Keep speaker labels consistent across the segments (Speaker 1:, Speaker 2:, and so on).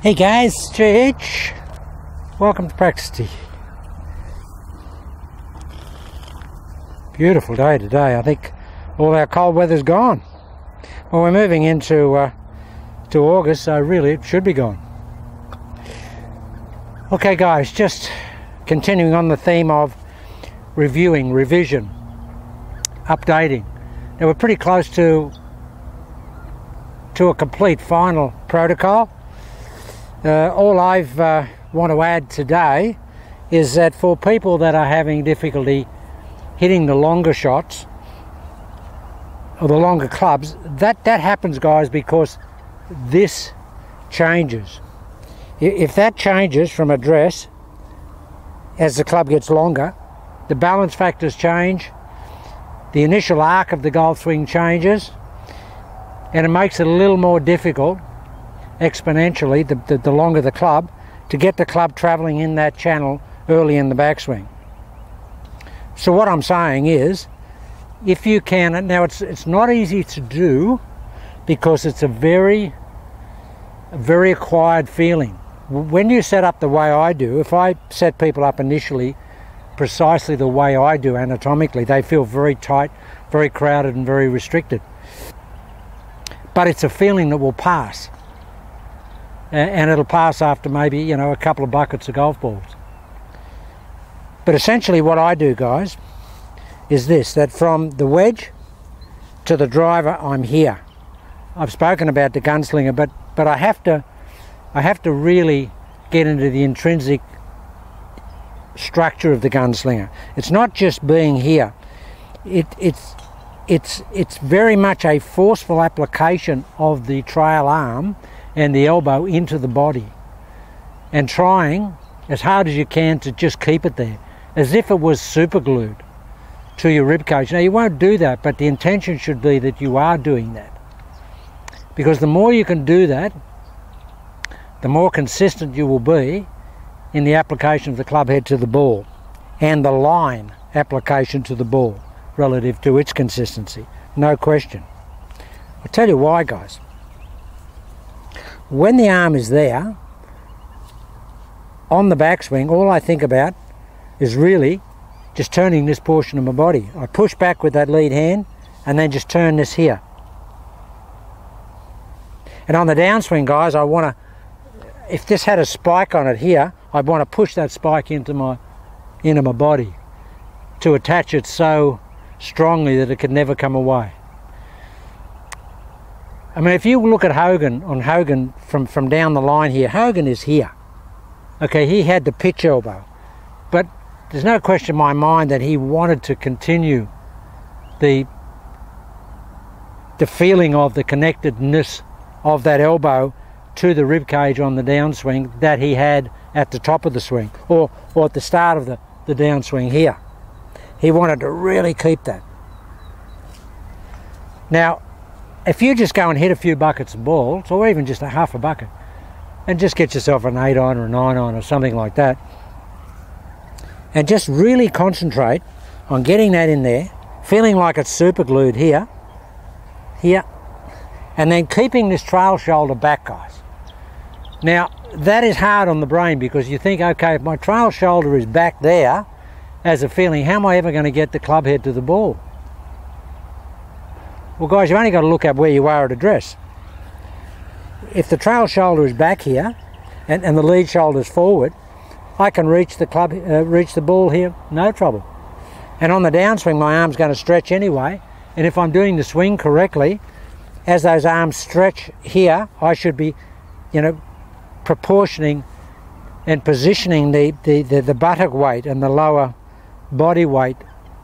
Speaker 1: Hey guys, JH. Welcome to Practice Tee. Beautiful day today. I think all our cold weather's gone. Well, we're moving into to August, so really it should be gone. Okay guys, just continuing on the theme of reviewing, revision, updating. Now we're pretty close to a complete final protocol. All I've want to add today is that for people that are having difficulty hitting the longer shots or the longer clubs, that happens, guys, because this changes. If that changes from address as the club gets longer, the balance factors change, the initial arc of the golf swing changes, and it makes it a little more difficult exponentially, the longer the club, to get the club travelling in that channel early in the backswing. So what I'm saying is, if you can, now it's not easy to do because it's a very acquired feeling. When you set up the way I do, if I set people up initially precisely the way I do anatomically, they feel very tight, very crowded and very restricted. But it's a feeling that will pass. And it'll pass after maybe, a couple of buckets of golf balls. But essentially what I do, guys, is this, that from the wedge to the driver, I'm here. I've spoken about the gunslinger, but I have to really get into the intrinsic structure of the gunslinger. It's not just being here. It's very much a forceful application of the trail arm and the elbow into the body, and trying as hard as you can to just keep it there, as if it was super glued to your rib cage. Now you won't do that, but the intention should be that you are doing that, because the more you can do that, the more consistent you will be in the application of the club head to the ball and the line application to the ball relative to its consistency. No question. I'll tell you why, guys. When the arm is there on the backswing, all I think about is really just turning this portion of my body. I push back with that lead hand and then just turn this here. And on the downswing, guys, I want to, if this had a spike on it here, I'd want to push that spike into my body to attach it so strongly that it could never come away. I mean, if you look at Hogan from down the line here, Hogan is here. Okay, he had the pitch elbow, but there's no question in my mind that he wanted to continue the feeling of the connectedness of that elbow to the rib cage on the downswing that he had at the top of the swing, or at the start of the downswing here. He wanted to really keep that. Now, if you just go and hit a few buckets of balls, or even just a half a bucket, and just get yourself an 8-iron or a 9-iron or something like that, and just really concentrate on getting that in there, feeling like it's super glued here, and then keeping this trail shoulder back, guys. Now, that is hard on the brain, because you think, okay, if my trail shoulder is back there as a feeling, how am I ever going to get the club head to the ball? Well, guys, you've only got to look at where you are at address. If the trail shoulder is back here and the lead shoulder is forward, I can reach the ball here, no trouble. And on the downswing, my arm's going to stretch anyway. And if I'm doing the swing correctly, as those arms stretch here, I should be, proportioning and positioning the buttock weight and the lower body weight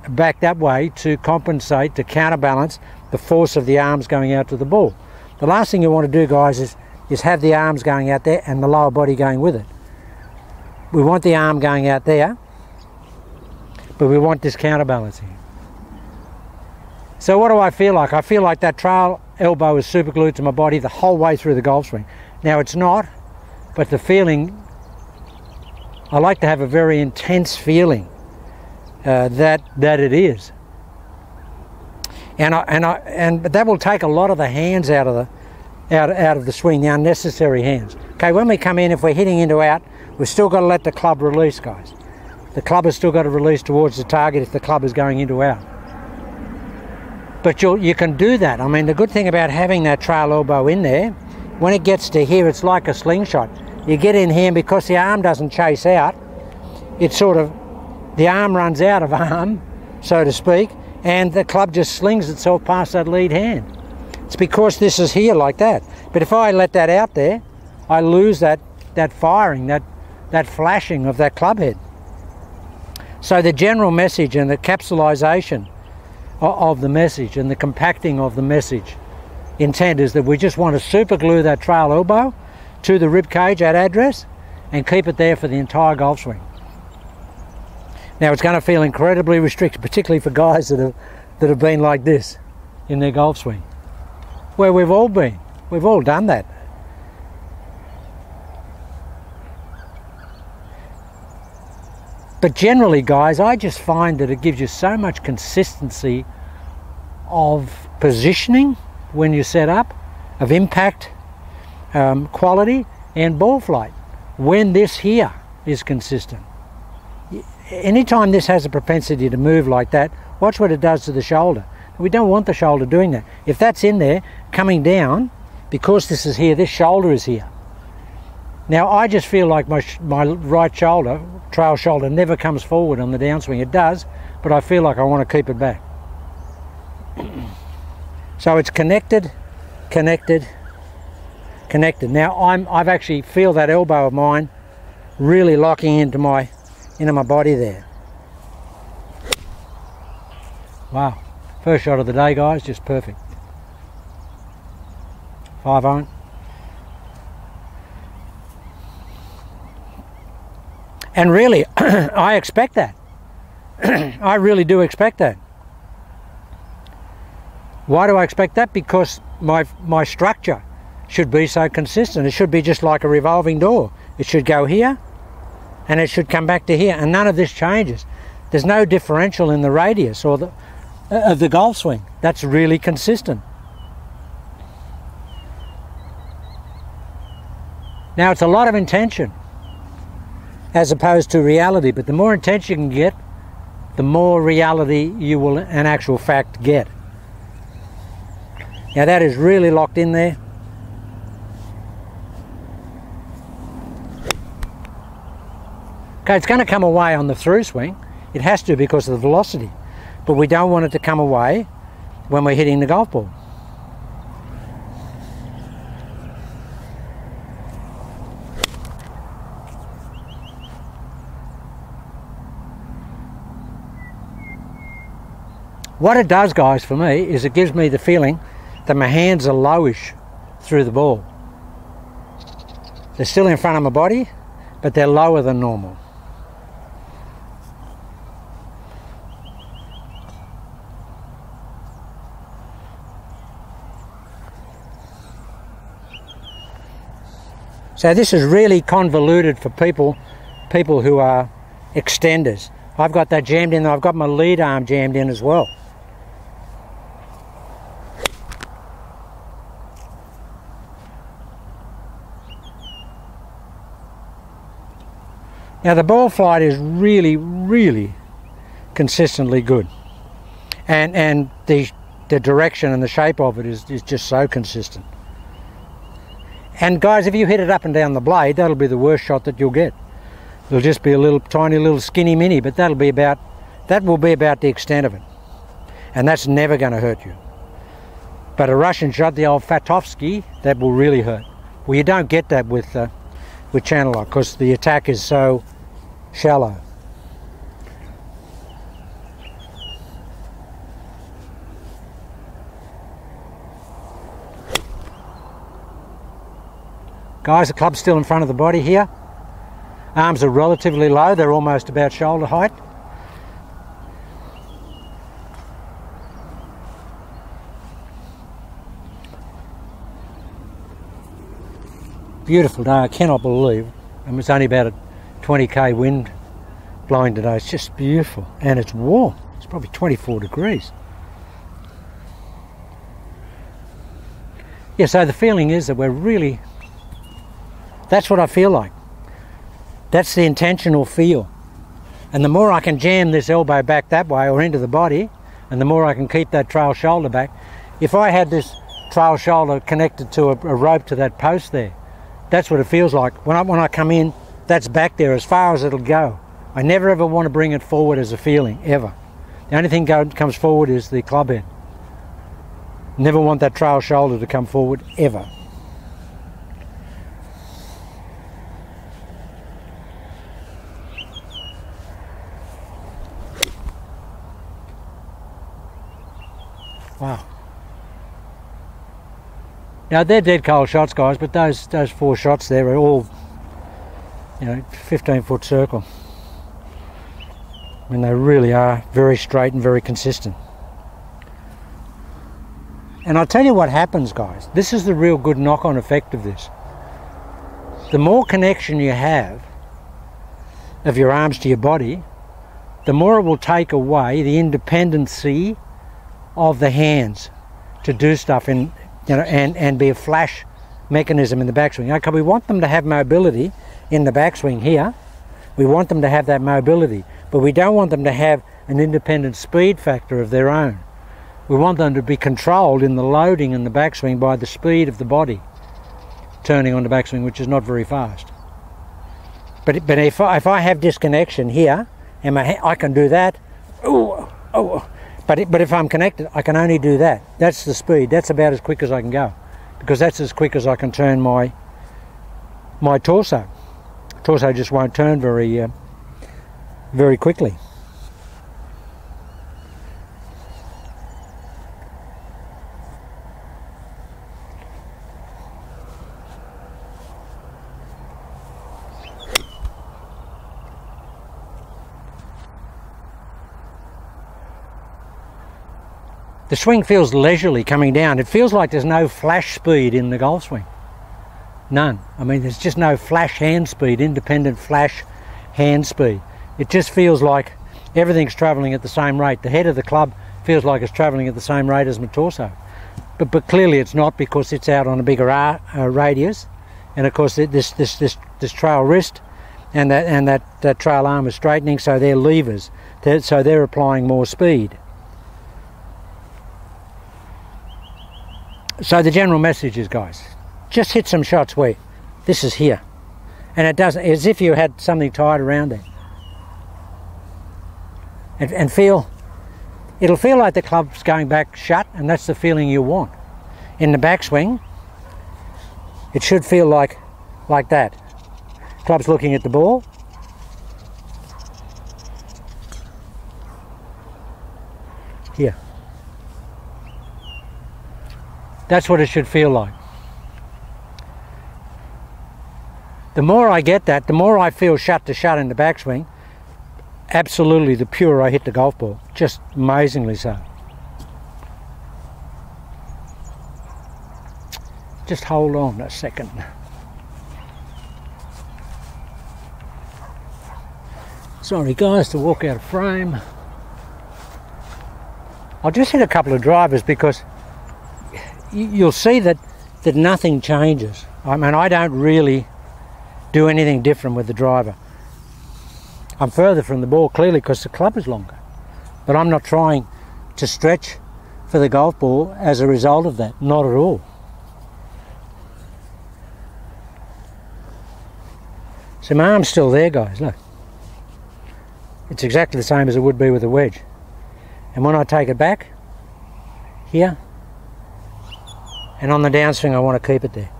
Speaker 1: back that way to compensate, to counterbalance the force of the arms going out to the ball. The last thing you want to do, guys, is have the arms going out there and the lower body going with it. We want the arm going out there, but we want this counterbalancing. So what do I feel like? I feel like that trail elbow is super glued to my body the whole way through the golf swing. Now it's not, but the feeling, I like to have a very intense feeling that it is. And that will take a lot of the hands out of out of the swing, the unnecessary hands. Okay, when we come in, if we're hitting into out, we've still got to let the club release, guys. The club has still got to release towards the target if the club is going into out. But you can do that. I mean, the good thing about having that trail elbow in there, when it gets to here, it's like a slingshot. You get in here, and because the arm doesn't chase out, it's sort of, the arm runs out of arm, so to speak, and the club just slings itself past that lead hand. It's because this is here like that. But if I let that out there, I lose that firing, that flashing of that club head. So the general message and the capsulization of the message and the compacting of the message intent is that we just want to super glue that trail elbow to the rib cage at address and keep it there for the entire golf swing. Now it's going to feel incredibly restricted, particularly for guys that have been like this in their golf swing, where we've all been. We've all done that. But generally, guys, I just find that it gives you so much consistency of positioning when you set up, of impact, quality, and ball flight when this here is consistent. Anytime this has a propensity to move like that, watch what it does to the shoulder. We don't want the shoulder doing that. If that's in there, coming down, because this is here, this shoulder is here. Now I just feel like my right shoulder, trail shoulder, never comes forward on the downswing. It does, but I feel like I want to keep it back. So it's connected, connected, connected. Now I've actually feel that elbow of mine really locking into my body there. Wow, first shot of the day, guys, just perfect. 5-iron. And really, I expect that. I really do expect that. Why do I expect that? Because my structure should be so consistent. It should be just like a revolving door. It should go here, and it should come back to here, and none of this changes. There's no differential in the radius or of the golf swing. That's really consistent. Now it's a lot of intention as opposed to reality, but the more intention you can get, the more reality you will in actual fact get. Now that is really locked in there. Okay, it's going to come away on the through swing. It has to because of the velocity, but we don't want it to come away when we're hitting the golf ball. What it does, guys, for me, is it gives me the feeling that my hands are lowish through the ball. They're still in front of my body, but they're lower than normal. So this is really convoluted for people who are extenders. I've got that jammed in, I've got my lead arm jammed in as well. Now the ball flight is really, really consistently good, and the direction and the shape of it is just so consistent. And guys, if you hit it up and down the blade, that'll be the worst shot that you'll get. It'll just be a little tiny little skinny mini, but that will be about the extent of it, and that's never going to hurt you. But a Russian shot, the old Fatovsky, that will really hurt. Well, you don't get that with channel lock because the attack is so shallow. Guys, the club's still in front of the body here. Arms are relatively low, they're almost about shoulder height. Beautiful day, I cannot believe. And it's only about a 20k wind blowing today. It's just beautiful, and it's warm. It's probably 24 degrees. Yeah, so the feeling is that we're really, that's what I feel like. That's the intentional feel. And the more I can jam this elbow back that way or into the body, and the more I can keep that trail shoulder back. If I had this trail shoulder connected to a rope to that post there, that's what it feels like. When I come in, that's back there as far as it'll go. I never ever want to bring it forward as a feeling, ever. The only thing comes forward is the club head. Never want that trail shoulder to come forward, ever. Wow. Now they're dead cold shots, guys, but those 4 shots there are all, 15-foot circle. And they really are very straight and very consistent. And I'll tell you what happens, guys. This is the real good knock-on effect of this. The more connection you have of your arms to your body, the more it will take away the independency of the hands to do stuff and be a flash mechanism in the backswing. Okay, we want them to have mobility in the backswing here. We want them to have that mobility, but we don't want them to have an independent speed factor of their own. We want them to be controlled in the loading in the backswing by the speed of the body turning on the backswing, which is not very fast. But if I have disconnection here, and I can do that. But if I'm connected, I can only do that. That's the speed. That's about as quick as I can go, because that's as quick as I can turn my torso. Torso just won't turn very quickly. The swing feels leisurely coming down. It feels like there's no flash speed in the golf swing. None. I mean, there's just no flash hand speed, independent flash hand speed. It just feels like everything's travelling at the same rate. The head of the club feels like it's travelling at the same rate as my torso. But clearly it's not, because it's out on a bigger radius. And of course this trail wrist and that trail arm is straightening, so they're levers. So they're applying more speed. So the general message is, guys, just hit some shots where this is here, and it doesn't, as if you had something tied around it, and it'll feel like the club's going back shut, and that's the feeling you want. In the backswing, it should feel like that. Club's looking at the ball. Here. That's what it should feel like. The more I get that, the more I feel shut to shut in the backswing. Absolutely, the purer I hit the golf ball. Just amazingly so. Just hold on a second. Sorry guys to walk out of frame. I'll just hit a couple of drivers because you'll see that nothing changes. I mean, I don't really do anything different with the driver. I'm further from the ball clearly because the club is longer, but I'm not trying to stretch for the golf ball as a result of that, not at all. So my arm's still there, guys, look. It's exactly the same as it would be with a wedge. And when I take it back, here, and on the downswing I want to keep it there.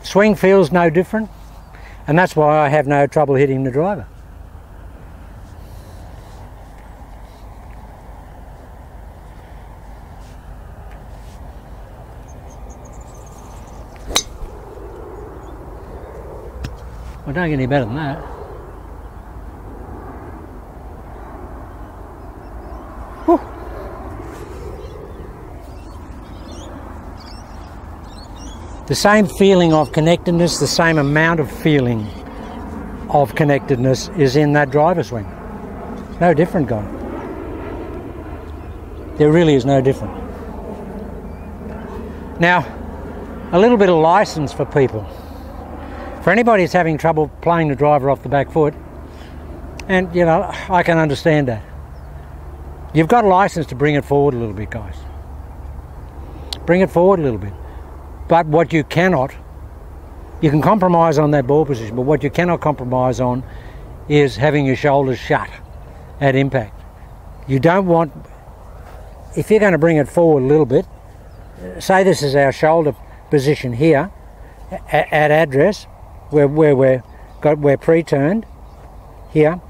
Speaker 1: Swing feels no different, and that's why I have no trouble hitting the driver. Well, don't get any better than that. Whew. The same feeling of connectedness, the same amount of feeling of connectedness is in that driver swing. No different, guy. There really is no difference. Now, a little bit of license for people. For anybody who's having trouble playing the driver off the back foot, and you know, I can understand that. You've got a license to bring it forward a little bit, guys. Bring it forward a little bit. But what you cannot, you can compromise on that ball position, but what you cannot compromise on is having your shoulders shut at impact. You don't want, if you're going to bring it forward a little bit, say this is our shoulder position here at address, where we're pre-turned here.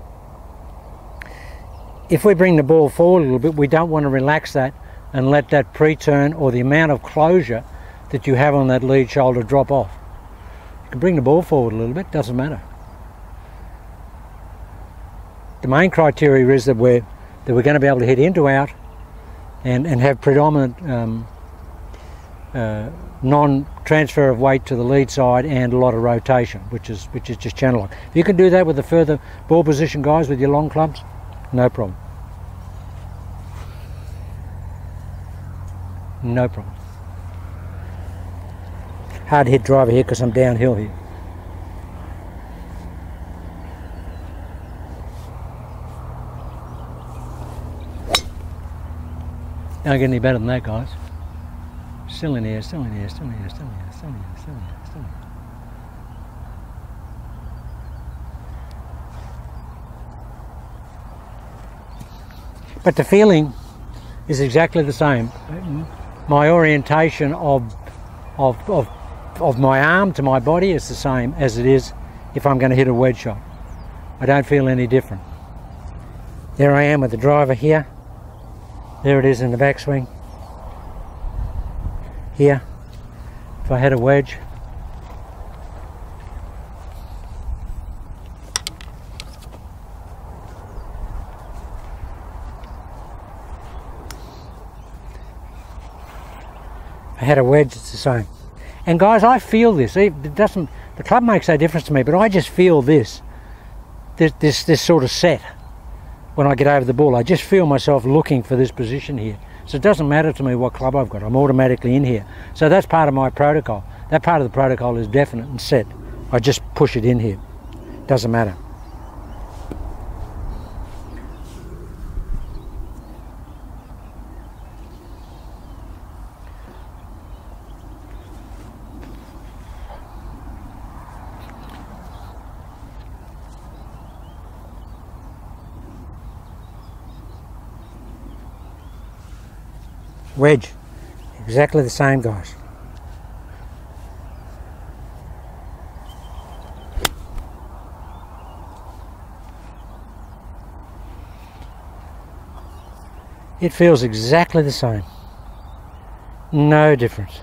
Speaker 1: If we bring the ball forward a little bit, we don't want to relax that and let that pre-turn or the amount of closure that you have on that lead shoulder drop off. You can bring the ball forward a little bit, doesn't matter. The main criteria is that we're going to be able to hit into out and have predominant non-transfer of weight to the lead side and a lot of rotation, which is just channel lock. If you can do that with the further ball position guys with your long clubs, no problem. No problem. Hard hit driver here because I'm downhill here. Don't get any better than that, guys. Still in here, still in here, still in here, still in here, still in here, still in here, still in here. But the feeling is exactly the same. My orientation of my arm to my body is the same as it is if I'm going to hit a wedge shot. I don't feel any different. There I am with the driver here. There it is in the backswing. Here, if I had a wedge. I had a wedge, it's the same. And guys, I feel this. It doesn't, the club makes no difference to me, but I just feel this sort of set when I get over the ball. I just feel myself looking for this position here. So it doesn't matter to me what club I've got. I'm automatically in here. So that's part of my protocol. That part of the protocol is definite and set. I just push it in here. Doesn't matter. Wedge, exactly the same, guys. It feels exactly the same. No difference.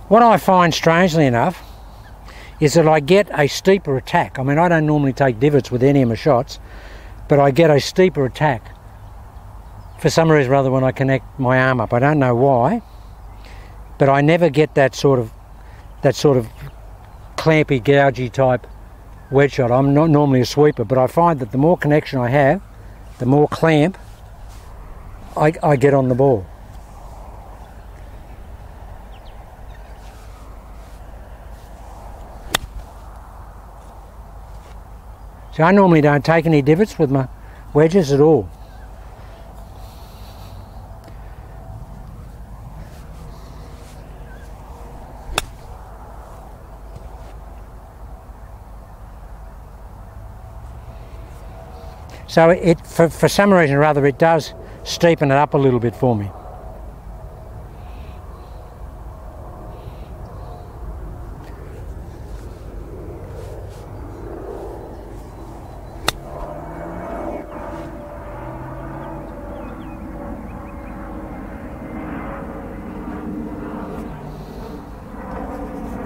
Speaker 1: What I find, strangely enough, is that I get a steeper attack. I mean, I don't normally take divots with any of my shots, but I get a steeper attack for some reason or other when I connect my arm up. I don't know why, but I never get that sort of clampy, gougey type wedge shot. I'm not normally a sweeper, but I find that the more connection I have, the more clamp I get on the ball. So I normally don't take any divots with my wedges at all. So for some reason or other, it does steepen it up a little bit for me.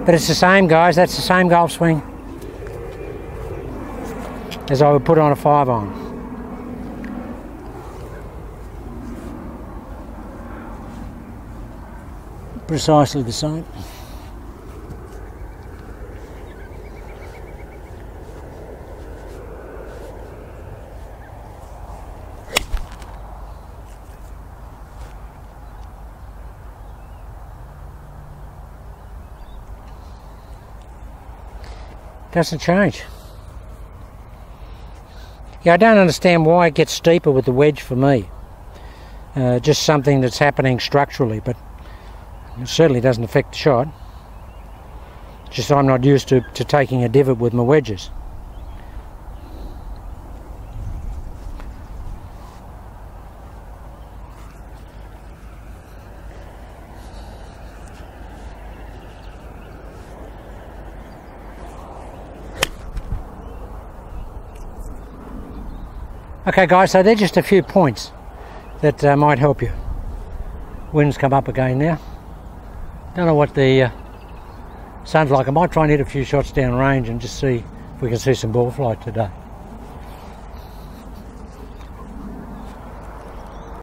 Speaker 1: But it's the same, guys. That's the same golf swing as I would put on a 5-iron. precisely the same. Doesn't change. Yeah, I don't understand why it gets steeper with the wedge for me. Just something that's happening structurally, but it certainly doesn't affect the shot. Just I'm not used to taking a divot with my wedges. Okay guys, so they're just a few points that might help you. Wind's come up again now. Don't know what the sun's like. I might try and hit a few shots down range and just see if we can see some ball flight today.